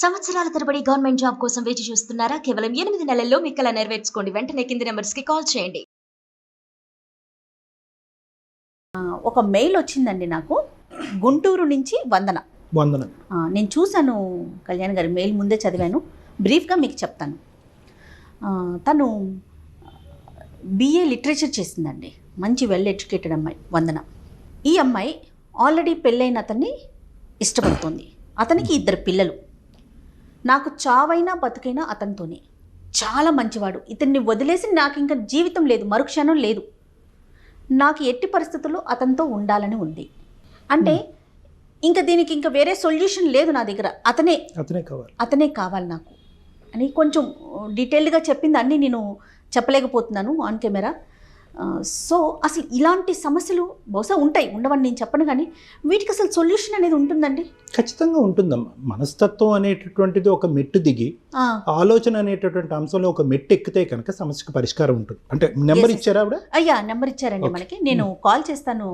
సంవత్సరాల తరబడి government job కోసం వేచి చూస్తున్నారా? కేవలం 8 నెలల్లో మీ కల నెరవేర్చుకోండి. వెంటనే కింది నంబర్స్‌కి కాల్ చేయండి. ఒక మెయిల్ వచ్చిందండి నాకు, గుంటూరు నుంచి వందన. నేను చూశాను కళ్యాణ్ గారి మెయిల్, ముందే చదివాను. బ్రీఫ్గా మీకు చెప్తాను. తను BA లిటరేచర్ చేసిందండి. మంచి వెల్ ఎడ్యుకేటెడ్ అమ్మాయి వందన. ఈ అమ్మాయి ఆల్రెడీ పెళ్ళైన అతన్ని ఇష్టపడుతుంది. అతనికి 2 పిల్లలు. నాకు చావైనా బతుకైనా అతనితోనే. చాలా మంచివాడు. ఇతన్ని వదిలేసి నాకు ఇంకా జీవితం లేదు, మరుక్షణం లేదు. నాకు ఎట్టి పరిస్థితుల్లో అతనితో ఉండాలని ఉంది. అంటే ఇంకా దీనికి ఇంకా వేరే సొల్యూషన్ లేదు నా దగ్గర. అతనే కావాలి నాకు అని కొంచెం డీటెయిల్డ్గా చెప్పింది. అన్నీ నేను చెప్పలేకపోతున్నాను ఆన్ కెమెరా. సో అసలు ఇలాంటి సమస్యలు బహుశా ఉంటాయి, ఉండవని నేను చెప్పను, కానీ వీటికి అసలు సొల్యూషన్ అనేది ఉంటుందండి? ఖచ్చితంగా ఉంటుందమ్మా. మనస్తత్వం అనేటటువంటిది ఒక మెట్టు దిగి, ఆలోచన అనేటటువంటి అంశంలో ఒక మెట్టు ఎక్కితే కనుక సమస్యకు పరిష్కారం ఉంటుంది. అంటే నెంబర్ ఇచ్చారా ఆవిడ? అయ్యా, నెంబర్ ఇచ్చారండి మనకి. నేను కాల్ చేస్తాను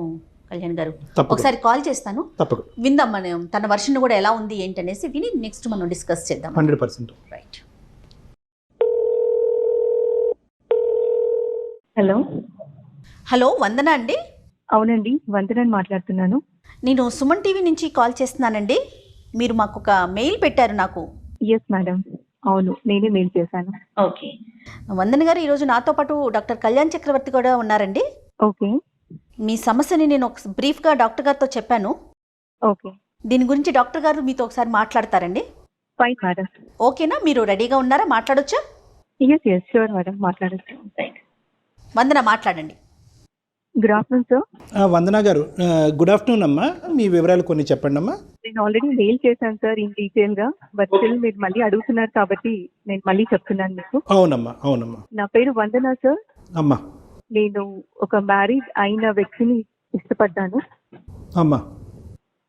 కళ్యాణ్ గారు, ఒకసారి కాల్ చేస్తాను. తప్పకుండా విందాం మనం తన వర్షన్ కూడా ఎలా ఉంది ఏంటనేసి, విని నెక్స్ట్ మనం డిస్కస్ చేద్దాం. 100%. రైట్. హలో, వందన అండి? అవునండి, వందనని మాట్లాడుతున్నాను. నేను సుమన్ టీవీ నుంచి కాల్ చేస్తున్నానండి. మీరు మాకు ఒక మెయిల్ పెట్టారు నాకు. ఎస్ మేడం, అవును, నేనే మెయిల్ చేశాను. ఓకే వందన గారు, ఈరోజు నాతో పాటు డాక్టర్ కళ్యాణ్ చక్రవర్తి కూడా ఉన్నారండి. ఓకే. మీ సమస్యని నేను ఒక బ్రీఫ్గా డాక్టర్ గారితో చెప్పాను. ఓకే. దీని గురించి డాక్టర్ గారు మీతో ఒకసారి మాట్లాడతారండి. Fine madam. ఓకేనా? మీరు రెడీగా ఉన్నారా? మాట్లాడొచ్చా? ఎస్ ఎస్ షూర్ మేడం, మాట్లాడచ్చు. వందన, మాట్లాడండి. Good afternoon sir. వందన గారు, గుడ్ ఆఫ్టర్నూన్ అమ్మా. మీ వివరాలు కొన్ని చెప్పండి అమ్మా. నేను ఆల్రెడీ మెయిల్ చేశాను సార్ ఇన్ డీటెయిల్గా, బట్ స్టిల్ మీరు మళ్ళీ అడుగుతున్నారు కాబట్టి నేను మళ్ళీ చెప్తున్నాను మీకు. అవునమ్మా. నా పేరు వందన సార్. అమ్మా. నేను ఒక మ్యారీడ్ అయిన వ్యక్తిని ఇష్టపడ్డాను. అమ్మా.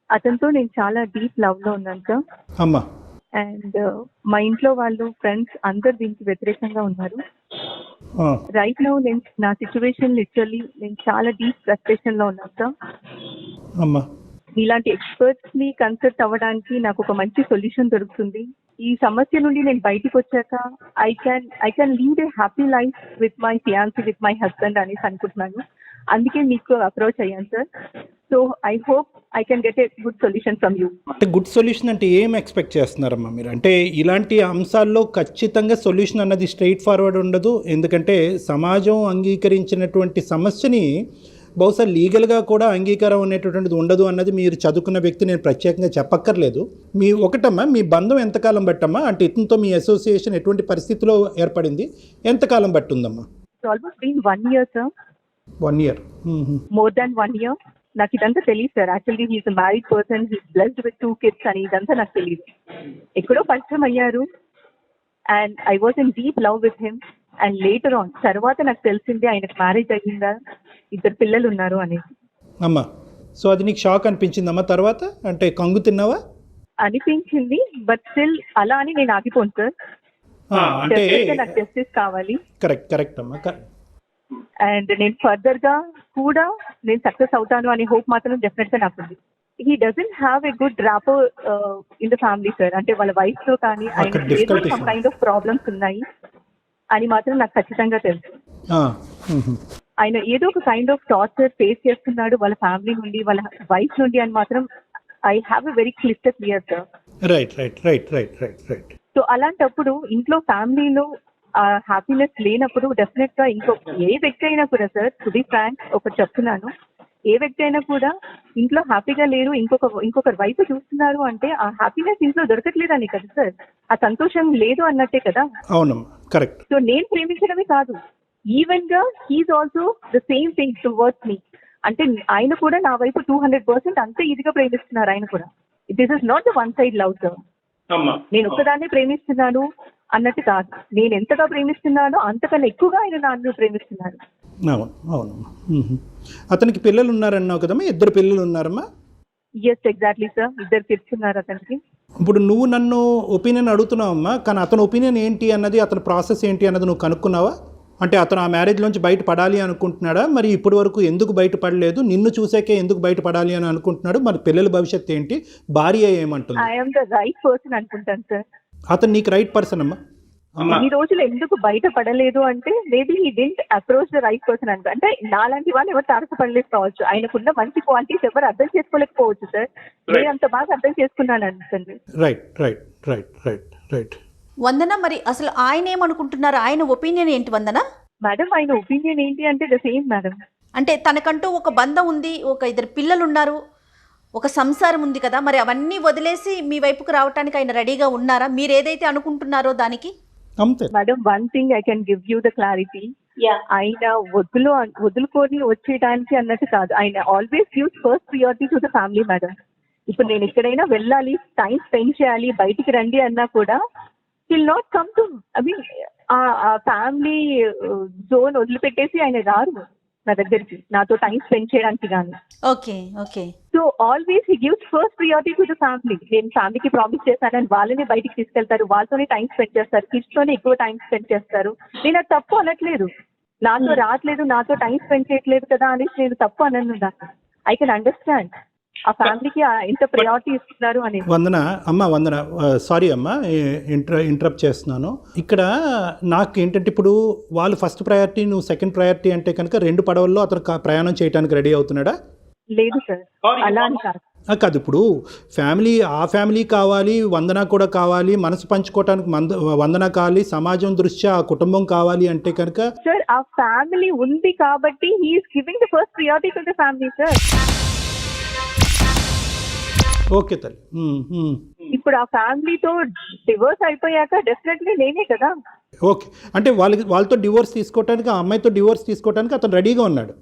అతనితో నేను చాలా డీప్ లవ్లో ఉన్నాను సార్. అమ్మా. అండ్ మా ఇంట్లో వాళ్ళు, ఫ్రెండ్స్ అందరు దీనికి వ్యతిరేకంగా ఉన్నారు. రైట్ నౌ నేను నా సిచ్యువేషన్ లిటరల్లీ నేను చాలా డీప్ ఫ్రస్ట్రేషన్ లో ఉన్నాను సార్. అమ్మా. ఇలాంటి ఎక్స్పర్ట్స్ ని కన్సల్ట్ అవ్వడానికి నాకు ఒక మంచి సొల్యూషన్ దొరుకుతుంది. ఈ సమస్య నుండి నేను బయటికి వచ్చాక I can lead a happy life with my fiancee, with my husband అనేసి అనుకుంటున్నాను. అందుకే మీకు అప్రోచ్ అయ్యాను sir. So I hope I can get a good solution from you. అంటే గుడ్ సొల్యూషన్ అంటే ఏం ఎక్స్పెక్ట్ చేస్తున్నారమ్మా మీరు? అంటే ఇలాంటి అంశాల్లో ఖచ్చితంగా సొల్యూషన్ అన్నది స్ట్రైట్ ఫార్వర్డ్ ఉండదు. ఎందుకంటే సమాజం అంగీకరించినటువంటి సమస్యని బహుశా లీగల్గా కూడా అంగీకారం అనేటటువంటిది ఉండదు అన్నది మీరు చదువుకున్న వ్యక్తి, నేను ప్రత్యేకంగా చెప్పక్కర్లేదు. ఒకటమ్మా, మీ బంధం ఎంతకాలం బట్టమ్మా? అంటే ఇతనితో మీ అసోసియేషన్ ఎటువంటి పరిస్థితిలో ఏర్పడింది? ఎంతకాలం బట్టి ఉందమ్మా? Almost been 1 year sir. 1 year. More than 1 year. నాకు ఇదంతా తెలియదు sir. Actually he's married person, he's blessed with 2 kids అని ఇదంతా నాకు తెలియదు. ఎక్కడో పరిచయం అయ్యారు and I was in deep love with him. And later on తర్వాత నాకు తెలిసింది ఆయనకు మ్యారేజ్ అయ్యిందా, 2 పిల్లలు ఉన్నారు అనేసి. అమ్మా, సో అది నీకు షాక్ అనిపించిందమ్మా? తర్వాత అంటే కంగు తిన్నావా? అనిపించింది, బట్ స్టిల్ అలా అని నేను ఆగిపోను సార్. అంటే నాకు జస్టిస్ కావాలి. కరెక్ట్ అమ్మా. అండ్ నేను ఫర్దర్ గా కూడా నేను సక్సెస్ అవుతాను అనే హోప్ మాత్రం డెఫినెట్ గా నాకు ఉంది. He doesn't have a good rapport in the family sir. అంటే వాళ్ళ వైఫ్ తో కానీ ఆయన ఏదో సమ్ కైండ్ ఆఫ్ ప్రాబ్లమ్స్ ఉన్నాయి అని మాత్రం నాకు ఖచ్చితంగా తెలుసు. ఆయన ఏదో ఒక కైండ్ ఆఫ్ టార్చర్ ఫేస్ చేస్తున్నాడు వాళ్ళ ఫ్యామిలీ నుండి, వాళ్ళ వైఫ్ నుండి అని మాత్రం I have a very clear sir. Right. So అలాంటప్పుడు ఇంట్లో ఫ్యామిలీలో హ్యాపీనెస్ లేనప్పుడు డెఫినెట్ గా ఏ వ్యక్తి అయినా కూడా సార్, టు బి ఫ్రాంక్ ఒకటి చెప్తున్నాను, ఏ వ్యక్తి అయినా కూడా ఇంట్లో హ్యాపీగా లేరు, ఇంకొకరి వైపు చూస్తున్నారు అంటే ఆ హ్యాపీనెస్ ఇంట్లో దొరకట్లేదని కదా సార్, ఆ సంతోషం లేదు అన్నట్టే కదా. అవునమ్మా, కరెక్ట్. సో నేను ప్రేమించడమే కాదు, ఈవెన్ గా he's also the same thing towards me. అంటే ఆయన కూడా నా వైపు 200% అంతే ఇదిగా ప్రేమిస్తున్నారు ఆయన కూడా. This is not the one side love sir. నేను ఒక్కదాన్నే ప్రేమిస్తున్నాను అన్నట్టు కాదు, నేను ఎంతగా ప్రేమిస్తున్నానో అంతకన్నా ఎక్కువగా ఆయన నన్ను ప్రేమిస్తున్నాడు. అవునమ్మా. అతనికి పిల్లలు ఉన్నారన్నావు కదమ్మా? 2 పిల్లలు ఉన్నారమ్మా? ఎస్ ఎగ్జాక్ట్లీ సార్, 2 kids ఉన్నారు అతనికి. ఇప్పుడు నువ్వు నన్ను ఒపీనియన్ అడుగుతున్నావమ్మా, కానీ అతని ఒపీనియన్ ఏంటి అన్నది, అతని ప్రాసెస్ ఏంటి అన్నది నువ్వు కనుక్కున్నావా? అంటే అతను ఆ మ్యారేజ్లోంచి బయటపడాలి అనుకుంటున్నాడా? మరి ఇప్పటి వరకు ఎందుకు బయటపడలేదు? నిన్ను చూసాకే ఎందుకు బయటపడాలి అని అనుకుంటున్నాడు? మరి పిల్లల భవిష్యత్తు ఏంటి? భార్య ఏమంటుంది? ఐఎమ్ ద రైట్ పర్సన్ అనుకుంటాను సార్. అతను నీకు రైట్ పర్సన్ అమ్మా. ఈ రోజులు ఎందుకు బయటపడలేదు అంటే maybe he didn't approach the right person అనుకో. అంటే నాలాంటి వాళ్ళు ఎవరు తారసపడలేదు కావచ్చు, ఆయనకున్న మంచి క్వాలిటీస్ ఎవరు అర్థం చేసుకోలేకపోవచ్చు సార్. నేను అంత బాగా అర్థం చేసుకున్నాను అనుకోండి. Right right right right right. Vandana, మరి అసలు ఆయన ఏమనుకుంటున్నారు? ఆయన ఒపీనియన్ ఏంటి వందన? మేడం ఆయన ఒపీనియన్ ఏంటి అంటే ద సేమ్ మేడం. అంటే తనకంటూ ఒక బంధం ఉంది, ఒక 2 పిల్లలు ఉన్నారు, ఒక సంసారం ఉంది కదా, మరి అవన్నీ వదిలేసి మీ వైపుకు రావడానికి ఆయన రెడీగా ఉన్నారా? మీరు ఏదైతే అనుకుంటున్నారో దానికి? అంతే madam, one thing I can give you the clarity. ఆయన వదులుకొని వచ్చేయడానికి అన్నట్టు కాదు. ఆయన always gives first priority to the family madam. ఇప్పుడు నేను ఎక్కడైనా వెళ్ళాలి, టైం స్పెండ్ చేయాలి, బయటికి రండి అన్నా కూడా will not come to, I mean ఆ ఫ్యామిలీ జోన్ వదిలిపెట్టేసి ఆయన రారు నా దగ్గరికి నాతో టైం స్పెండ్ చేయడానికి కానీ. Okay okay. So always he gives first priority to the family. నేను ఫ్యామిలీకి ప్రామిస్ చేశానని వాళ్ళని బయటికి తీసుకెళ్తారు, వాళ్ళతోనే టైం స్పెండ్ చేస్తారు, కిడ్స్ తోనే ఎక్కువ టైం స్పెండ్ చేస్తారు. నేను అది తప్పు అనట్లేదు, నాతో రావట్లేదు, నాతో టైం స్పెండ్ చేయట్లేదు కదా అనేసి నేను తప్పు అనను. ఐ కెన్ అండర్స్టాండ్ ఆ ఫ్యామిలీకి ఎంత ప్రయారిటీ ఇస్తున్నారు అని. వందన అమ్మ, వందన, సారీ అమ్మ ఇంటరప్ట్ చేస్తున్నాను. ఇక్కడ నాకు ఏంటంటే ఇప్పుడు వాళ్ళు ఫస్ట్ ప్రయారిటీ, నువ్వు సెకండ్ ప్రయారిటీ అంటే కనుక 2 పడవల్లో అతను ప్రయాణం చేయడానికి రెడీ అవుతున్నాడా? లేదు సార్, అలా అని కాదు. కాదు, ఇప్పుడు ఆ ఫ్యామిలీ కావాలి, వందన కూడా కావాలి, మనసు పంచుకోవటానికి వందన కావాలి, సమాజం దృష్ట్యా ఆ కుటుంబం కావాలి అంటే కనుక సార్ ఆ ఫ్యామిలీ ఉంది కాబట్టి he's giving the first priority to the family sir. Okay తల్లి. ఇప్పుడు ఆ ఫ్యామిలీతో డివోర్స్ అయిపోయాక డెఫినెట్లీ నేనే కదా. ఓకే, అంటే వాళ్ళతో డివోర్స్ తీసుకోవడానికి, ఆ అమ్మాయితో డివోర్స్ తీసుకోవడానికి అతను రెడీగా ఉన్నాడు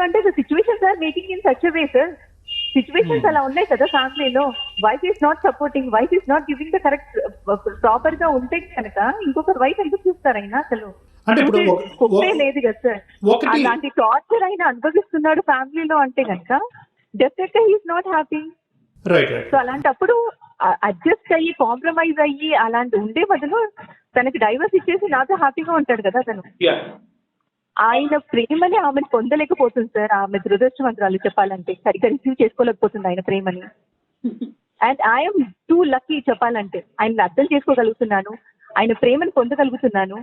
అంటే the situations are making in such a way sir. Situations అలా ఉన్నాయి కదా ఫ్యామిలీలో. Wife is not supporting, wife is not giving the correct proper గా ఉంటే కనుక ఇంకొకరు వైఫ్ ఎందుకు చూస్తారు అయినా? అసలు లేదు కదా సార్. అలాంటి టార్చర్ అయినా అనుభవిస్తున్నాడు ఫ్యామిలీలో అంటే కనుక డెఫినెట్ గా హీఈస్ నాట్ హ్యాపీ. సో అలాంటప్పుడు అడ్జస్ట్ అయ్యి కాంప్రమైజ్ అయ్యి అలాంటి ఉండే బదులు తనకి డైవర్స్ ఇచ్చేసి నాతో హ్యాపీగా ఉంటాడు కదా తను. ఆయన ప్రేమని ఆమెను పొందలేకపోతుంది సార్. ఆమె దురదృష్టవంతురాలు చెప్పాలంటే, సరిగ్గా రిసీవ్ చేసుకోలేకపోతుంది ఆయన ప్రేమని. అండ్ ఐఎమ్ టూ లక్కీ చెప్పాలంటే. ఆయన అర్థం చేసుకోగలుగుతున్నాను, ఆయన ప్రేమను పొందగలుగుతున్నాను.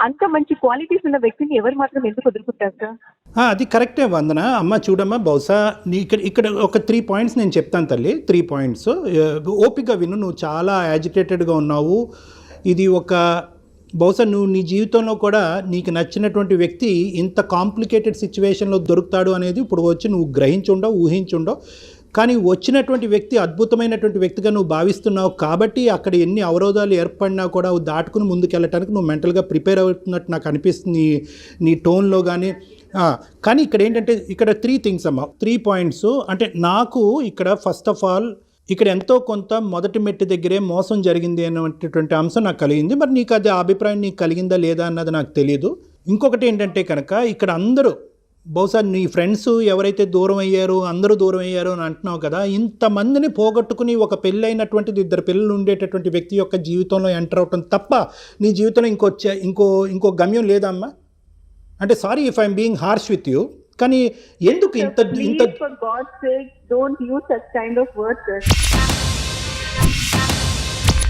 అంత మంచి క్వాలిటీస్ ఉన్న వ్యక్తిని ఎవరు మాత్రం ఎందుకు వదులుకుంటారు సార్? అది కరెక్టే వందన. అమ్మ చూడమ్మా, బహుశా ఇక్కడ ఒక 3 పాయింట్స్ నేను చెప్తాను తల్లి. 3 పాయింట్స్ ఓపిక విను. నువ్వు చాలా యాజిటేటెడ్గా ఉన్నావు. ఇది బహుశా నువ్వు నీ జీవితంలో కూడా నీకు నచ్చినటువంటి వ్యక్తి ఇంత కాంప్లికేటెడ్ సిచ్యువేషన్లో దొరుకుతాడు అనేది ఇప్పుడు వచ్చి నువ్వు గ్రహించుండవు, ఊహించుండవు. కానీ వచ్చినటువంటి వ్యక్తి అద్భుతమైనటువంటి వ్యక్తిగా నువ్వు భావిస్తున్నావు కాబట్టి అక్కడ ఎన్ని అవరోధాలు ఏర్పడినా కూడా దాటుకుని ముందుకెళ్ళటానికి నువ్వు మెంటల్గా ప్రిపేర్ అవుతున్నట్టు నాకు అనిపిస్తుంది నీ టోన్లో కానీ. కానీ ఇక్కడ ఏంటంటే ఇక్కడ 3 థింగ్స్ అమ్మ, 3 పాయింట్స్. అంటే నాకు ఇక్కడ ఫస్ట్ ఆఫ్ ఆల్ ఇక్కడ ఎంతో కొంత మొదటి మెట్టు దగ్గరే మోసం జరిగింది అనేటటువంటి అంశం నాకు కలిగింది. మరి నీకు అది అభిప్రాయం నీకు కలిగిందా లేదా అన్నది నాకు తెలియదు. ఇంకొకటి ఏంటంటే కనుక ఇక్కడ అందరూ బహుశా నీ ఫ్రెండ్స్ ఎవరైతే దూరం అయ్యారో అందరూ దూరం అయ్యారు అని అంటున్నావు కదా, ఇంతమందిని పోగొట్టుకుని ఒక పెళ్ళైనటువంటిది 2 పిల్లలు ఉండేటటువంటి వ్యక్తి యొక్క జీవితంలో ఎంటర్ అవటం తప్ప నీ జీవితంలో ఇంకో గమ్యం లేదమ్మా. అంటే sorry if I'm being harsh with you, కానీ ఎందుకు ఇంత For God's sake, don't use such kind of words, sir.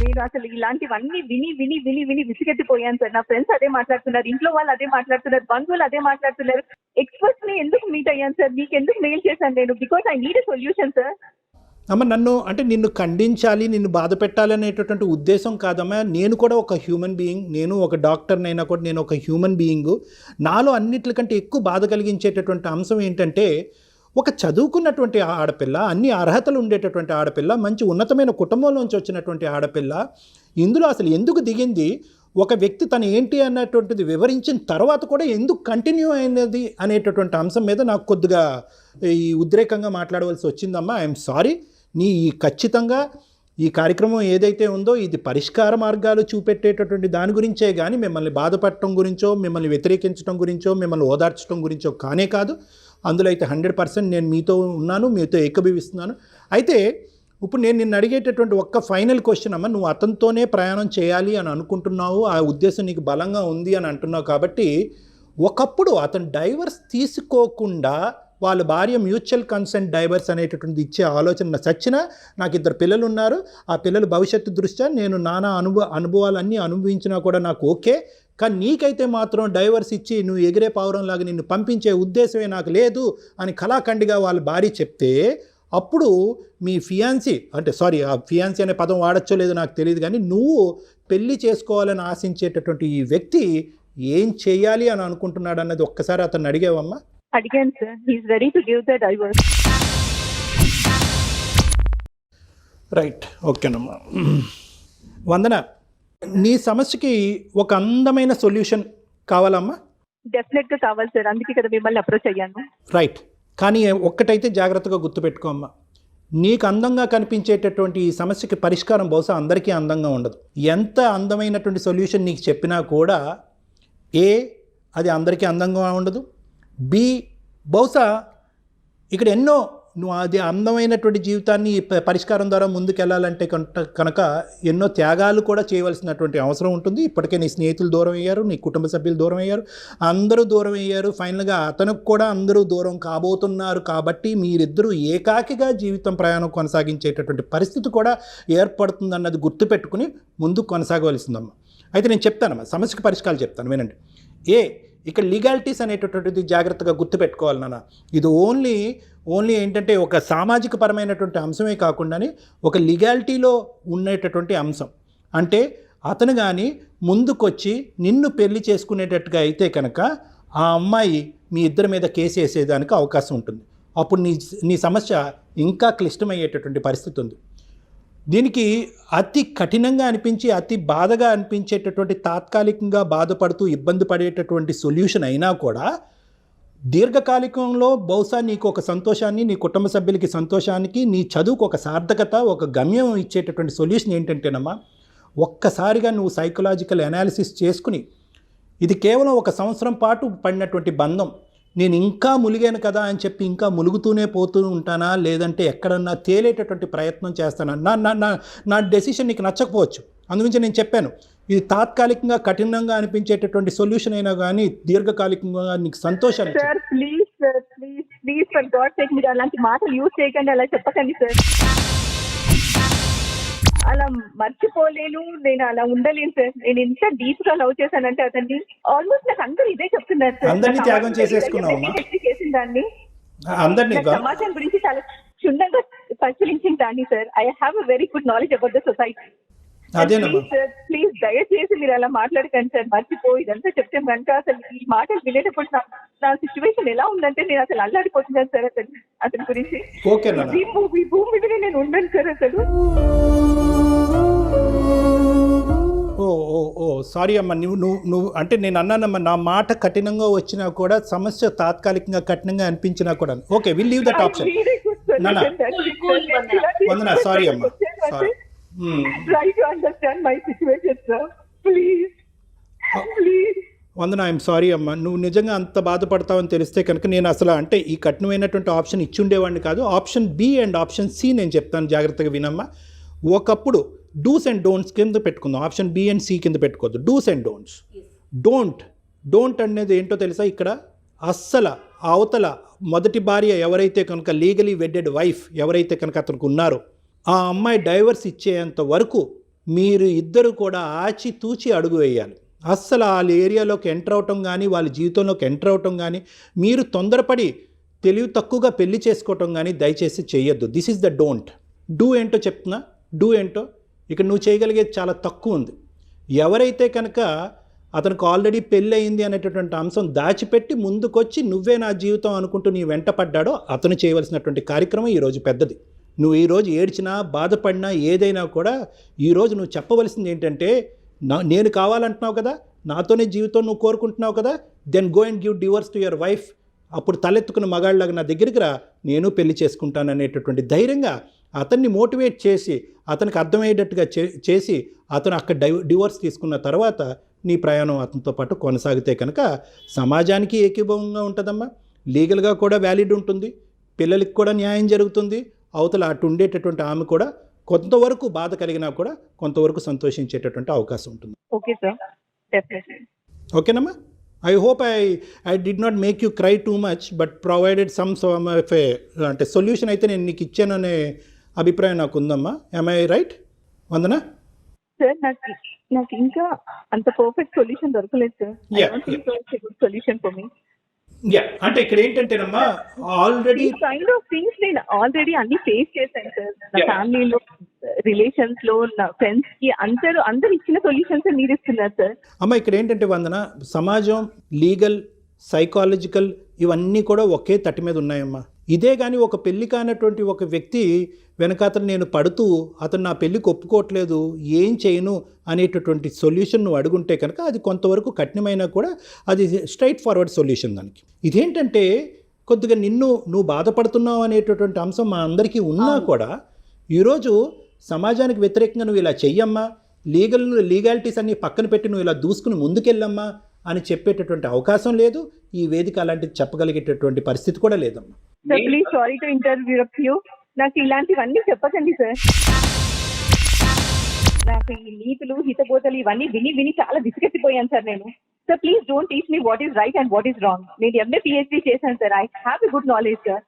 నేను అసలు ఇలాంటివన్నీ విని విని విని విని విసిగెత్తిపోయాను సార్. నా ఫ్రెండ్స్ అదే మాట్లాడుతున్నారు, ఇంట్లో వాళ్ళు అదే మాట్లాడుతున్నారు, బంధువులు అదే మాట్లాడుతున్నారు. ఎక్స్పర్ట్స్ ని ఎందుకు మీట్ అయ్యాను సార్? మీకు ఎందుకు మెయిల్ చేశాను నేను? Because I need a solution sir. అమ్మ నిన్ను ఖండించాలి, నిన్ను బాధ పెట్టాలి అనేటటువంటి ఉద్దేశం కాదమ్మా. నేను కూడా ఒక హ్యూమన్ బీయింగ్, నేను ఒక డాక్టర్నైనా కూడా నేను ఒక హ్యూమన్ బీయింగు. నాలో అన్నిటికంటే ఎక్కువ బాధ కలిగించేటటువంటి అంశం ఏంటంటే ఒక చదువుకున్నటువంటి ఆడపిల్ల, అన్ని అర్హతలు ఉండేటటువంటి ఆడపిల్ల, మంచి ఉన్నతమైన కుటుంబంలోంచి వచ్చినటువంటి ఆడపిల్ల ఇందులో అసలు ఎందుకు దిగింది? ఒక వ్యక్తి తను ఏంటి అన్నటువంటిది వివరించిన తర్వాత కూడా ఎందుకు కంటిన్యూ అయినది అనేటటువంటి అంశం మీద నాకు కొద్దిగా ఈ ఉద్రేకంగా మాట్లాడవలసి వచ్చిందమ్మా. I'm sorry. ఖచ్చితంగా ఈ కార్యక్రమం ఏదైతే ఉందో ఇది పరిష్కార మార్గాలు చూపెట్టేటటువంటి దాని గురించే కానీ మిమ్మల్ని బాధపడటం గురించో, మిమ్మల్ని వ్యతిరేకించడం గురించో, మిమ్మల్ని ఓదార్చడం గురించో కానే కాదు. అందులో అయితే 100% నేను మీతో ఉన్నాను, మీతో ఏకీభవిస్తున్నాను. అయితే ఇప్పుడు నేను నిన్ను అడిగేటటువంటి ఒక్క ఫైనల్ క్వశ్చన్ అమ్మ, నువ్వు అతనితోనే ప్రయాణం చేయాలి అని అనుకుంటున్నావు, ఆ ఉద్దేశం నీకు బలంగా ఉంది అని అంటున్నావు కాబట్టి ఒకప్పుడు అతను డైవర్స్ తీసుకోకుండా వాళ్ళ భార్య మ్యూచువల్ కన్సెంట్ డైవర్స్ అనేటటువంటి ఇచ్చే ఆలోచన సచ్చినా నాకు 2 పిల్లలు ఉన్నారు, ఆ పిల్లల భవిష్యత్తు దృష్ట్యా నేను నానా అనుభవాలన్నీ అనుభవించినా కూడా నాకు ఓకే, కానీ నీకైతే మాత్రం డైవర్స్ ఇచ్చి నువ్వు ఎగిరే పావురంలాగా నిన్ను పంపించే ఉద్దేశమే నాకు లేదు అని కళాఖండిగా వాళ్ళ భార్య చెప్తే అప్పుడు మీ ఫియాన్సీ అంటే ఆ ఫియాన్సీ అనే పదం వాడచ్చో లేదో నాకు తెలియదు, కానీ నువ్వు పెళ్లి చేసుకోవాలని ఆశించేటటువంటి ఈ వ్యక్తి ఏం చేయాలి అని అనుకుంటున్నాడు అన్నది ఒక్కసారి అతన్ని అడిగావమ్మా? అడిగాను sir. He's ready to give the divorce. Right, ఓకేనమ్మా. వందన, నీ సమస్యకి ఒక అందమైన సొల్యూషన్ కావాలమ్మా? డెఫినెట్ గా కావాలి సార్, అందుకే కదా మిమ్మల్ని అప్రోచ్ అయ్యాను. రైట్, కానీ ఒక్కటైతే జాగ్రత్తగా గుర్తుపెట్టుకో అమ్మా, నీకు అందంగా కనిపించేటటువంటి ఈ సమస్యకి పరిష్కారం బహుశా అందరికీ అందంగా ఉండదు. ఎంత అందమైనటువంటి సొల్యూషన్ నీకు చెప్పినా కూడా అది అందరికీ అందంగా ఉండదు, బహుశా ఇక్కడ ఎన్నో నువ్వు అది అందమైనటువంటి జీవితాన్ని పరిష్కారం ద్వారా ముందుకెళ్ళాలంటే కనుక ఎన్నో త్యాగాలు కూడా చేయవలసినటువంటి అవసరం ఉంటుంది. ఇప్పటికే నీ స్నేహితులు దూరం అయ్యారు, నీ కుటుంబ సభ్యులు దూరం అయ్యారు, అందరూ దూరం అయ్యారు, ఫైనల్గా అతనికి కూడా అందరూ దూరం కాబోతున్నారు. కాబట్టి మీరిద్దరూ ఏకాకిగా జీవితం ప్రయాణం కొనసాగించేటటువంటి పరిస్థితి కూడా ఏర్పడుతుందన్నది గుర్తుపెట్టుకుని ముందుకు కొనసాగవలసిందమ్మా. అయితే నేను చెప్తానమ్మా, సమస్యకు పరిష్కారాలు చెప్తాను, వినండి. ఇక్కడ లీగాలిటీస్ అనేటటువంటిది జాగ్రత్తగా గుర్తుపెట్టుకోవాలి నాన్న. ఇది ఓన్లీ ఏంటంటే ఒక సామాజిక పరమైనటువంటి అంశమే కాకుండానే ఒక లీగాలిటీలో ఉండేటటువంటి అంశం. అంటే అతను కానీ ముందుకొచ్చి నిన్ను పెళ్లి చేసుకునేటట్టుగా అయితే కనుక ఆ అమ్మాయి మీ ఇద్దరి మీద కేసు వేసేదానికి అవకాశం ఉంటుంది. అప్పుడు నీ సమస్య ఇంకా క్లిష్టమయ్యేటటువంటి పరిస్థితి ఉంది. దీనికి అతి కఠినంగా అనిపించి అతి బాధగా అనిపించేటటువంటి తాత్కాలికంగా బాధపడుతూ ఇబ్బంది పడేటటువంటి సొల్యూషన్ అయినా కూడా దీర్ఘకాలికంలో బహుశా నీకు ఒక సంతోషాన్ని, నీ కుటుంబ సభ్యులకి సంతోషానికి, నీ చదువుకు ఒక సార్థకత, ఒక గమ్యం ఇచ్చేటటువంటి సొల్యూషన్ ఏంటంటేనమ్మా, ఒక్కసారిగా నువ్వు సైకలాజికల్ అనాలిసిస్ చేసుకుని ఇది కేవలం 1 సంవత్సరం పాటు పడినటువంటి బంధం, నేను ఇంకా ములిగాను కదా అని చెప్పి ఇంకా ములుగుతూనే పోతూ ఉంటానా, లేదంటే ఎక్కడన్నా తేలేటటువంటి ప్రయత్నం చేస్తానా? నా డెసిషన్ నీకు నచ్చకపోవచ్చు, అందుగురించి నేను చెప్పాను ఇది తాత్కాలికంగా కఠినంగా అనిపించేటటువంటి సొల్యూషన్ అయినా కానీ దీర్ఘకాలికంగా నీకు సంతోషాన్ని. Sir please for God sake మీరు అలాంటి మాటలు యూజ్ చేయకండి, అలా చెప్పకండి సార్. అలా మర్చిపోలేను, నేను అలా ఉండలేను సార్. నేను ఎంత డీప్ గా లవ్ చేశానంటే అతన్ని ఆల్మోస్ట్ నాకు అందరూ ఇదే చెప్తున్నారు సార్. అందరినీ త్యాగం చేసేసుకున్నావు చేసిన దాన్ని, అందరినీ సమాజం గురించి చాలా క్షుణ్ణంగా పరిశీలించిన దాన్ని sir. I have a very good knowledge about the society. Please దయచేసి మీరు అలా మాట్లాడకండి సార్. మర్చిపో ఇదంతా చెప్తే కనుక అసలు ఈ మాటలు వినేటప్పుడు నా సిచ్యువేషన్ ఎలా ఉందంటే నేను అసలు అల్లాడిపోతున్నాను సార్ అతని గురించి. ఈ భూమి మీద నేను ఉన్నాను సార్ అసలు. సారీ అమ్మా, నువ్వు అంటే నేను అన్నానమ్మా, నా మాట కఠినంగా వచ్చినా కూడా సమస్య తాత్కాలికంగా కఠినంగా అనిపించినా కూడా okay, will leave that option. Vandana, sorry అమ్మా, sorry. Try to understand my situation, sir. Please. Vandana, I'm sorry అమ్మా. నువ్వు నిజంగా అంత బాధపడతావని తెలిస్తే కనుక నేను అసలు అంటే ఈ కఠినమైనటువంటి ఆప్షన్ ఇచ్చి ఉండేవాడిని కాదు. Option B and option C నేను చెప్తాను, జాగ్రత్తగా వినమ్మా. ఒకప్పుడు డూస్ అండ్ డోంట్స్ కింద పెట్టుకుందాం, ఆప్షన్ బి అండ్ సి కింద పెట్టుకోవద్దు. Dos and don'ts. డోంట్ అనేది ఏంటో తెలుసా? ఇక్కడ అస్సలు అవతల మొదటి భార్య ఎవరైతే కనుక లీగలీ వెడ్డెడ్ వైఫ్ ఎవరైతే కనుక అతనికి ఉన్నారో ఆ అమ్మాయి డైవర్స్ ఇచ్చేంత వరకు మీరు ఇద్దరు కూడా ఆచితూచి అడుగు వేయాలి. అస్సలు వాళ్ళ ఏరియాలోకి ఎంటర్ అవటం కానీ వాళ్ళ జీవితంలోకి ఎంటర్ అవటం కానీ మీరు తొందరపడి తెలివి తక్కువగా పెళ్లి చేసుకోవటం కానీ దయచేసి చేయొద్దు. This is the don't. Do ఏంటో చెప్తున్నా. డూ ఏంటో ఇక్కడ నువ్వు చేయగలిగేది చాలా తక్కువ ఉంది. ఎవరైతే కనుక అతనికి ఆల్రెడీ పెళ్ళి అయింది అనేటటువంటి అంశం దాచిపెట్టి ముందుకొచ్చి నువ్వే నా జీవితం అనుకుంటూ నీ వెంట పడ్డాడో అతను చేయవలసినటువంటి కార్యక్రమం ఈరోజు పెద్దది. నువ్వు ఈరోజు ఏడ్చినా బాధపడినా ఏదైనా కూడా ఈరోజు నువ్వు చెప్పవలసింది ఏంటంటే, నేను కావాలంటున్నావు కదా, నాతోనే జీవితం నువ్వు కోరుకుంటున్నావు కదా, then go and give divorce to your wife. అప్పుడు తలెత్తుకున్న మగాళ్ళలాగా నా దగ్గరికి రా, నేను పెళ్లి చేసుకుంటాను అనేటటువంటి ధైర్యంగా అతన్ని మోటివేట్ చేసి అతనికి అర్థమయ్యేటట్టుగా చేసి అతను అక్కడ డివోర్స్ తీసుకున్న తర్వాత నీ ప్రయాణం అతనితో పాటు కొనసాగితే కనుక సమాజానికి ఏకీభవంగా ఉంటుందమ్మా. లీగల్గా కూడా వ్యాలిడ్ ఉంటుంది, పిల్లలకి కూడా న్యాయం జరుగుతుంది, అవతల అటు ఉండేటటువంటి ఆమె కూడా కొంతవరకు బాధ కలిగినా కూడా కొంతవరకు సంతోషించేటటువంటి అవకాశం ఉంటుంది. Okay sir, definitely. ఓకేనమ్మా? I hope I did not make you cry too much, but provided some of a అంటే సొల్యూషన్ అయితే నేను నీకు ఇచ్చాననే అభిప్రాయం నాకు ఉందమ్మా. am I right Vandana? Sir నాకు ఇంకా అంత పర్ఫెక్ట్ సొల్యూషన్ దొరకలేదు sir. Good solution for me. అంటే ఇక్కడ ఏంటంటేనమ్మా, ఆల్రెడీ కైండ్ ఆఫ్ థింగ్స్ నేను ఆల్రెడీ అన్ని ఫేస్ చేశాను సార్. నా ఫ్యామిలీలో, రిలేషన్స్ లో, నా ఫ్రెండ్స్ కి అందరు ఇచ్చిన సొల్యూషన్స్ మీరు ఇస్తున్నారు సార్. అమ్మ ఇక్కడ ఏంటంటే వందన, సమాజం, లీగల్, సైకాలజికల్ ఇవన్నీ కూడా ఒకే తట్టి మీద ఉన్నాయమ్మా. ఇదే కానీ ఒక పెళ్లి కానటువంటి ఒక వ్యక్తి వెనకాతలు నేను పడుతూ అతను నా పెళ్ళికి ఒప్పుకోవట్లేదు, ఏం చేయను అనేటటువంటి సొల్యూషన్ నువ్వు అడుగుంటే కనుక అది కొంతవరకు కఠినమైనా కూడా అది స్ట్రైట్ ఫార్వర్డ్ సొల్యూషన్ దానికి. ఇదేంటంటే కొద్దిగా నువ్వు బాధపడుతున్నావు అనేటటువంటి అంశం మా అందరికీ ఉన్నా కూడా ఈరోజు సమాజానికి వ్యతిరేకంగా నువ్వు ఇలా చెయ్యమ్మా, లీగాలిటీస్ అన్ని పక్కన పెట్టి నువ్వు ఇలా దూసుకుని ముందుకెళ్ళమ్మా అని చెప్పేటటువంటి అవకాశం లేదు. ఈ వేదిక అలాంటిది చెప్పగలిగేటటువంటి పరిస్థితి కూడా లేదమ్మా. Sir please, sorry to interview. నాకు ఇలాంటివన్నీ చెప్పకండి సార్. నాకు ఈ నీతులు, హితబోధలు ఇవన్నీ విని చాలా విసిగెత్తిపోయాను సార్ నేను. Sir please don't teach me what is right and what is wrong. నేను ఎంఏ పిహెచ్డీ చేశాను sir. I have a good knowledge sir.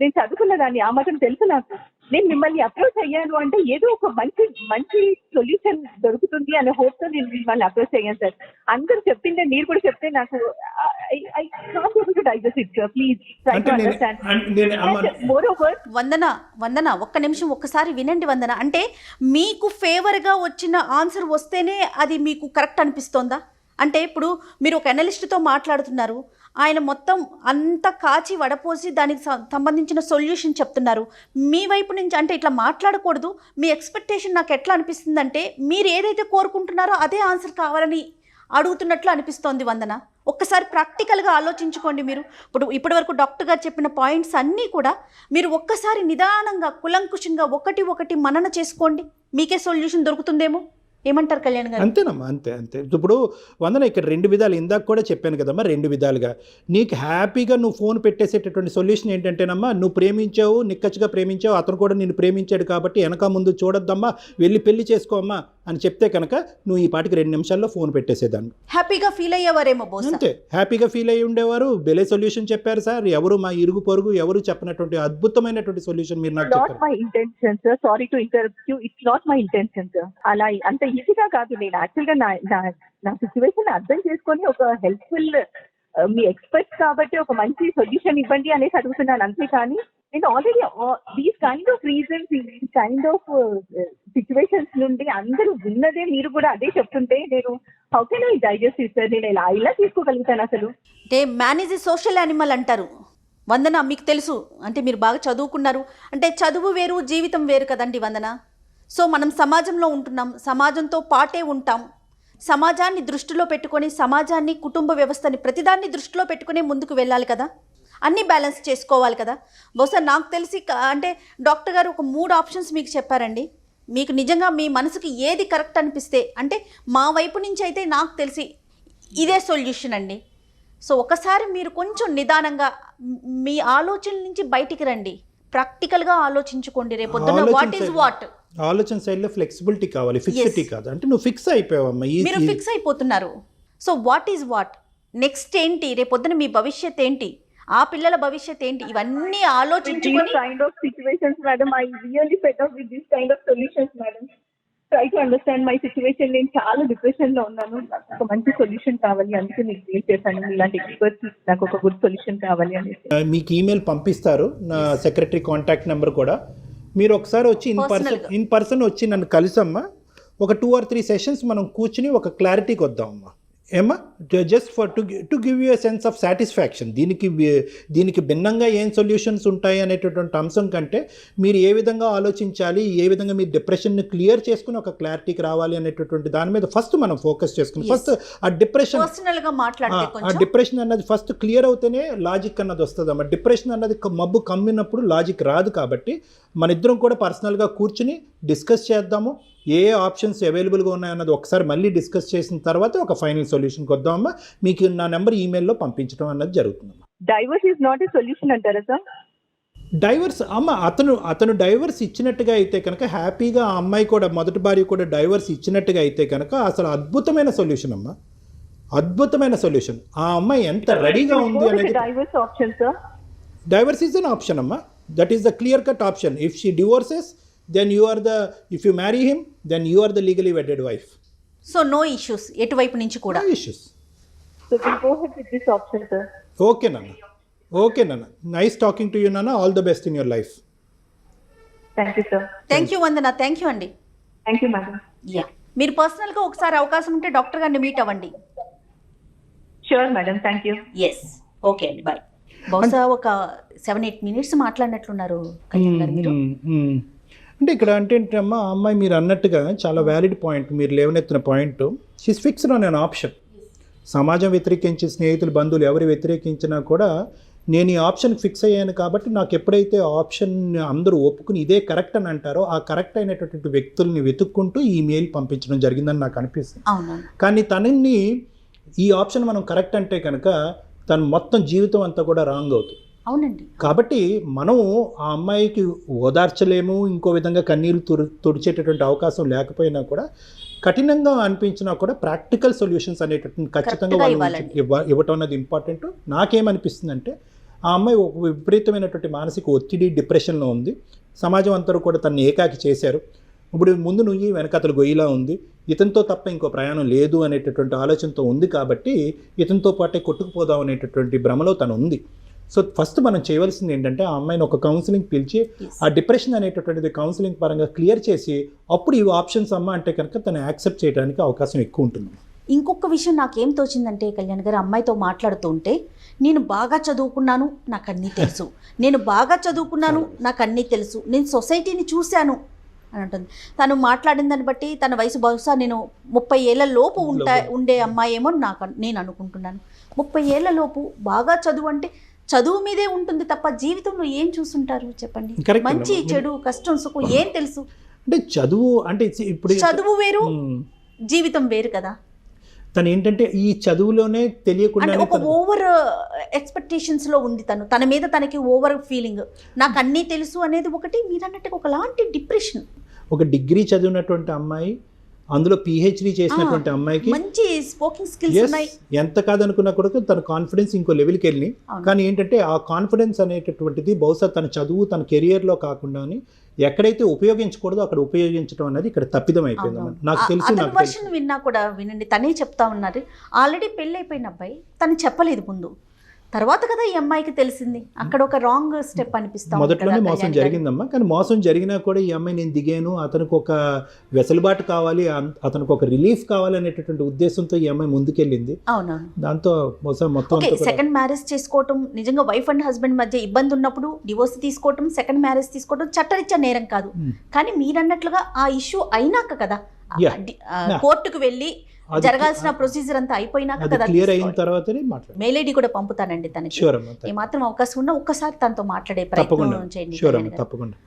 నేను చదువుకున్న దాన్ని ఆ మాత్రం తెలుసు నాకు. నేను మిమ్మల్ని అప్రోచ్ అయ్యాను అంటే ఏదో ఒక మంచి సొల్యూషన్ దొరుకుతుంది అనే హోప్ తో నేను మిమ్మల్ని అప్రోచ్ అయ్యాను సార్. అందరూ చెప్పిందే మీరు కూడా చెప్తే నాకు I can't able to digest it sir. Please try to understand. Moreover Vandana ఒక్క నిమిషం ఒక్కసారి వినండి వందన. అంటే మీకు ఫేవర్గా వచ్చిన ఆన్సర్ వస్తేనే అది మీకు కరెక్ట్ అనిపిస్తోందా? అంటే ఇప్పుడు మీరు ఒక అనలిస్ట్తో మాట్లాడుతున్నారు, ఆయన మొత్తం అంతా కాచి వడపోసి దానికి సంబంధించిన సొల్యూషన్ చెప్తున్నారు. మీ వైపు నుంచి అంటే ఇట్లా మాట్లాడకూడదు. మీ ఎక్స్పెక్టేషన్ నాకు ఎట్లా అనిపిస్తుందంటే మీరు ఏదైతే కోరుకుంటున్నారో అదే ఆన్సర్ కావాలని అడుగుతున్నట్లు అనిపిస్తోంది వందన. ఒక్కసారి ప్రాక్టికల్గా ఆలోచించుకోండి. మీరు ఇప్పటి వరకు డాక్టర్ గారు చెప్పిన పాయింట్స్ అన్నీ కూడా మీరు ఒక్కసారి నిదానంగా కులంకుశంగా ఒకటి మనన చేసుకోండి. మీకే సొల్యూషన్ దొరుకుతుందేమో. ఏమంటారు కళ్యాణ్ గారు? అంతేనమ్మా, అంతే. ఇప్పుడు వందన ఇక్కడ రెండు విధాలు, ఇందాక కూడా చెప్పాను కదమ్మా, రెండు విధాలుగా నీకు హ్యాపీగా నువ్వు ఫోన్ పెట్టేసేటటువంటి సొల్యూషన్ ఏంటంటేనమ్మా, నువ్వు ప్రేమించావు, నిక్కచ్చిగా ప్రేమించావు, అతను కూడా నిన్ను ప్రేమించాడు కాబట్టి వెనక ముందు చూడొద్దమ్మా, వెళ్ళి పెళ్లి చేసుకోమ్మా అని చెప్తే కనుక నువ్వు ఈ పాటికి 2 నిమిషాల్లో ఫోన్ పెట్టేసేదాన్ని. హ్యాపీగా ఫీల్ అయ్యేవారేమో. అంతే, హ్యాపీగా ఫీల్ అయ్యి ఉండేవారు. బెలే సొల్యూషన్ చెప్పారు సార్. ఎవరు మా ఇరుగు పొరుగు ఎవరు చెప్పినటువంటి అద్భుతమైనటువంటి సొల్యూషన్ మీరు నాకు చెప్పారు. Not my intention sir, sorry to interrupt you. It's not my intention sir. అలా అంత ఈజీగా కాదు. నేను యాక్చువల్గా నా సిచ్యువేషన్ అర్థం చేసుకొని ఒక హెల్ప్ఫుల్ మీ ఎక్స్పర్ట్స్ కాబట్టి ఒక మంచి సొల్యూషన్ ఇవ్వండి అనేసి అడుగుతున్నాను. అంతేకాని నేను already these kind of reasons, ఈ కైండ్ ఆఫ్ సిచ్యువేషన్స్ నుండి అందరూ విన్నదే మీరు కూడా అదే చెప్తుంటే నేను how can I digest it sir? నేను ఇలా తీసుకోగలుగుతాను అసలు? అంటే man is a social animal అంటారు వందన. మీకు తెలుసు అంటే మీరు బాగా చదువుకున్నారు. అంటే చదువు వేరు, జీవితం వేరు కదండి వందన. సో మనం సమాజంలో ఉంటున్నాం, సమాజంతో పాటే ఉంటాం. సమాజాన్ని దృష్టిలో పెట్టుకొని, సమాజాన్ని, కుటుంబ వ్యవస్థని ప్రతిదాన్ని దృష్టిలో పెట్టుకునే ముందుకు వెళ్ళాలి కదా. అన్నీ బ్యాలెన్స్ చేసుకోవాలి కదా. బహుశా నాకు తెలిసి అంటే డాక్టర్ గారు ఒక 3 ఆప్షన్స్ మీకు చెప్పారండి. మీకు నిజంగా మీ మనసుకి ఏది కరెక్ట్ అనిపిస్తే, అంటే మా వైపు నుంచి అయితే నాకు తెలిసి ఇదే సొల్యూషన్ అండి. సో ఒకసారి మీరు కొంచెం నిదానంగా మీ ఆలోచనల నుంచి బయటికి రండి. ప్రాక్టికల్గా ఆలోచించుకోండి. రేపొద్దున వాట్ ఈజ్ వాట్. ఆలోచన సైడ్లో ఫ్లెక్సిబిలిటీ కావాలి, ఫిక్సిటీ కాదు. అంటే నువ్వు ఫిక్స్ అయిపోయావమ్మా, మీరు ఫిక్స్ అయిపోతున్నారు. So what is what, next ఏంటి, రేపొద్దున మీ భవిష్యత్ ఏంటి, ఆ పిల్లల భవిష్యత్ ఏంటి, ఇవన్నీ ఆలోచించుకొని kind of situations madam. I really fed up with this kind of solutions madam. Try to understand my situation. నేను చాలా డిప్రెషన్ లో ఉన్నాను. నాకు ఒక మంచి సొల్యూషన్ కావాలి, అందుకే మీకు మెయిల్ చేశాను. ఇలాంటి ఎక్స్పర్ట్స్ నాకు ఒక గుడ్ సొల్యూషన్ కావాలి అనేసి. మీకు ఈమెయిల్ పంపిస్తారు, నా సెక్రటరీ కాంటాక్ట్ నెంబర్ కూడా. మీరు ఒకసారి వచ్చి ఇన్ పర్సన్ వచ్చి నన్ను కలిసమ్మా. ఒక 2 or 3 సెషన్స్ మనం కూర్చుని ఒక క్లారిటీకి వద్దామమ్మా. ఏమ్మా, just for to give you a sense of satisfaction. దీనికి భిన్నంగా ఏం సొల్యూషన్స్ ఉంటాయి అనేటటువంటి అంశం కంటే మీరు ఏ విధంగా ఆలోచించాలి, ఏ విధంగా మీరు డిప్రెషన్ని క్లియర్ చేసుకుని ఒక క్లారిటీకి రావాలి అనేటటువంటి దాని మీద ఫస్ట్ మనం ఫోకస్ చేసుకుని, ఫస్ట్ ఆ డిప్రెషన్ అన్నది ఫస్ట్ క్లియర్ అవుతేనే లాజిక్ అన్నది వస్తుంది అమ్మా. డిప్రెషన్ అన్నది మబ్బు కమ్మినప్పుడు లాజిక్ రాదు. కాబట్టి మన ఇద్దరం కూడా పర్సనల్గా కూర్చుని డిస్కస్ చేద్దాము. ఏ ఆప్షన్స్ అవైలబుల్గా ఉన్నాయన్నది ఒకసారి మళ్ళీ డిస్కస్ చేసిన తర్వాత ఒక ఫైనల్ సొల్యూషన్కి వద్దామమ్మా. మీకు నా నెంబర్ ఈమెయిల్లో పంపించడం అన్నది జరుగుతుందమ్మా. Divorce is not a solution అంటారా సార్? డైవర్స్ అతను డైవర్స్ ఇచ్చినట్టుగా అయితే కనుక హ్యాపీగా ఆ అమ్మాయి కూడా మొదటి భార్య కూడా డైవర్స్ ఇచ్చినట్టుగా అయితే కనుక అసలు అద్భుతమైన సొల్యూషన్ అమ్మా, అద్భుతమైన సొల్యూషన్. ఆ అమ్మాయి ఎంత రెడీగా ఉంది అనేది. Divorce option sir. Divorce is an option అమ్మా, that is the clear cut option. If she divorces then you are the, if you marry him then you are the legally wedded wife. So no issues ఎటువైపు నుంచి కూడా. No issues. So we'll go ahead with this option, sir. Okay నాన్న, okay నాన్న, nice talking to you నాన్న, all the best in your life. Thank you, sir. Thank you Vandana, thank you అండి. Thank you, madam. Yeah, మీరు పర్సనల్గా ఒకసారి అవకాశం ఉంటే doctor గారిని మీట్ అవ్వండి. Sure, madam. Thank you. Yes, okay అండి, బాయ్. బహుశా ఒక 7-8 మినిట్స్ మాట్లాడినట్లున్నారు కళ్యాణ్ గారు మీరు. అంటే ఇక్కడ అంటే ఏంటమ్మా, ఆ అమ్మాయి మీరు అన్నట్టుగా చాలా వ్యాలిడ్ పాయింట్ మీరు లేవనెత్తిన point. She's fixed on an option. సమాజం వ్యతిరేకించి, స్నేహితులు, బంధువులు ఎవరు వ్యతిరేకించినా కూడా నేను ఈ ఆప్షన్కి ఫిక్స్ అయ్యాను కాబట్టి నాకు ఎప్పుడైతే ఆప్షన్ అందరూ ఒప్పుకుని ఇదే కరెక్ట్ అని అంటారో ఆ కరెక్ట్ అయినటువంటి వ్యక్తుల్ని వెతుక్కుంటూ ఈ మెయిల్ పంపించడం జరిగిందని నాకు అనిపిస్తుంది. అవునవును. కానీ తనని ఈ ఆప్షన్ మనం కరెక్ట్ అంటే కనుక తన మొత్తం జీవితం అంతా కూడా రాంగ్ అవుతుంది. అవునండి. కాబట్టి మనం ఆ అమ్మాయికి ఓదార్చలేము, ఇంకో విధంగా కన్నీరు తుడిచేటటువంటి అవకాశం లేకపోయినా కూడా కఠినంగా అనిపించినా కూడా ప్రాక్టికల్ సొల్యూషన్స్ అనేటటువంటి ఖచ్చితంగా ఇవ్వటం అనేది ఇంపార్టెంట్. నాకేమనిపిస్తుందంటే ఆ అమ్మాయి ఒక విపరీతమైనటువంటి మానసిక ఒత్తిడి, డిప్రెషన్లో ఉంది. సమాజం అంతా కూడా తనని ఏకాకి చేశారు. ఇప్పుడు ముందు నువ్వు వెనకతలు గొయ్యిలా ఉంది, ఇతనితో తప్ప ఇంకో ప్రయాణం లేదు అనేటటువంటి ఆలోచనతో ఉంది కాబట్టి ఇతనితో పాటే కొట్టుకుపోదాం అనేటటువంటి భ్రమలో తను ఉంది. సో ఫస్ట్ మనం చేయవలసింది ఏంటంటే ఆ అమ్మాయిని ఒక కౌన్సిలింగ్ పిలిచి ఆ డిప్రెషన్ అనేటటువంటిది కౌన్సిలింగ్ పరంగా క్లియర్ చేసి అప్పుడు ఈ ఆప్షన్స్ అమ్మ అంటే కనుక తను యాక్సెప్ట్ చేయడానికి అవకాశం ఎక్కువ ఉంటుంది. ఇంకొక విషయం నాకేం తోచిందంటే కళ్యాణ్ గారు, అమ్మాయితో మాట్లాడుతూ ఉంటే నేను బాగా చదువుకున్నాను, నాకు అన్నీ తెలుసు, నేను బాగా చదువుకున్నాను, నాకు అన్నీ తెలుసు, నేను సొసైటీని చూశాను అని అంటుంది. తను మాట్లాడిన దాన్ని బట్టి తన వయసు బహుశా నేను 30 ఏళ్ల లోపు ఉండే అమ్మాయి ఏమో నేను అనుకుంటున్నాను. 30 ఏళ్ల లోపు బాగా చదువు అంటే చదువు మీదే ఉంటుంది తప్ప జీవితంలో ఏం చూస్తుంటారు చెప్పండి? మంచి చెడు కష్టం సుఖం ఏం తెలుసు? అంటే చదువు అంటే ఇప్పుడు చదువు వేరు, జీవితం వేరు కదా. తను ఏంటంటే ఈ చదువులోనే తెలియకుండా ఒక ఓవర్ ఎక్స్పెక్టేషన్స్ లో ఉంది తను. తన మీద తనకి ఓవర్ ఫీలింగ్, నాకు అన్నీ తెలుసు అనేది ఒకటి, మీరు అన్నట్టుగా ఒకలాంటి డిప్రెషన్. ఒక డిగ్రీ చదివినటువంటి అమ్మాయి, అందులో పిహెచ్డి చేసినటువంటి అమ్మాయికి మంచి స్పోకింగ్ స్కిల్స్ ఉన్నాయి. ఎంత కాదనుకున్నా కూడా తన కాన్ఫిడెన్స్ ఇంకో లెవెల్కి వెళ్ళి, కానీ ఏంటంటే ఆ కాన్ఫిడెన్స్ అనేటటువంటిది బహుశా తన చదువు తన కెరియర్లో కాకుండా ఎక్కడైతే ఉపయోగించకూడదో అక్కడ ఉపయోగించడం అనేది ఇక్కడ తప్పిదం అయిపోయింది. నాకు తెలిసి వర్షన్ విన్నా కూడా వినండి, తనే చెప్తా ఉన్నారు. ఆల్రెడీ పెళ్ళి అయిపోయిన అబ్బాయి తను చెప్పలేదు ముందు, తర్వాత కదా ఈ అమ్మాయికి తెలిసింది. అక్కడ ఒక రాంగ్ స్టెప్ అనిపిస్తా. మొదట్లోనే మోసం జరిగిందమ్మా, కానీ మోసం జరిగినా కూడా ఈ అమ్మాయి నేను దిగాను, అతనికి ఒక వెసులుబాటు కావాలి, అతనికి ఒక రిలీఫ్ కావాలి అనేటటువంటి ఉద్దేశంతో ఈ అమ్మాయి ముందుకెళ్ళింది. అవునవును. దాంతో మొత్తం సెకండ్ మ్యారేజ్ చేసుకోవటం నిజంగా వైఫ్ అండ్ హస్బెండ్ మధ్య ఇబ్బంది ఉన్నప్పుడు డివోర్స్ తీసుకోవటం, సెకండ్ మ్యారేజ్ తీసుకోవటం చట్టరీత్యా నేరం కాదు. కానీ మీరన్నట్లుగా ఆ ఇష్యూ అయినాక కదా కోర్టుకు వెళ్ళి జరగాల్సిన ప్రొసీజర్ అంతా అయిపోయినాక కదా క్లియర్ అయిన తర్వాతనే మాట్లాడు. మెయిల్ ఐడి కూడా పంపుతానండి తనకి. ఏ మాత్రం అవకాశం ఉన్నా ఒక్కసారి తనతో మాట్లాడే ప్రయత్నం చేయండి. తప్పకుండా.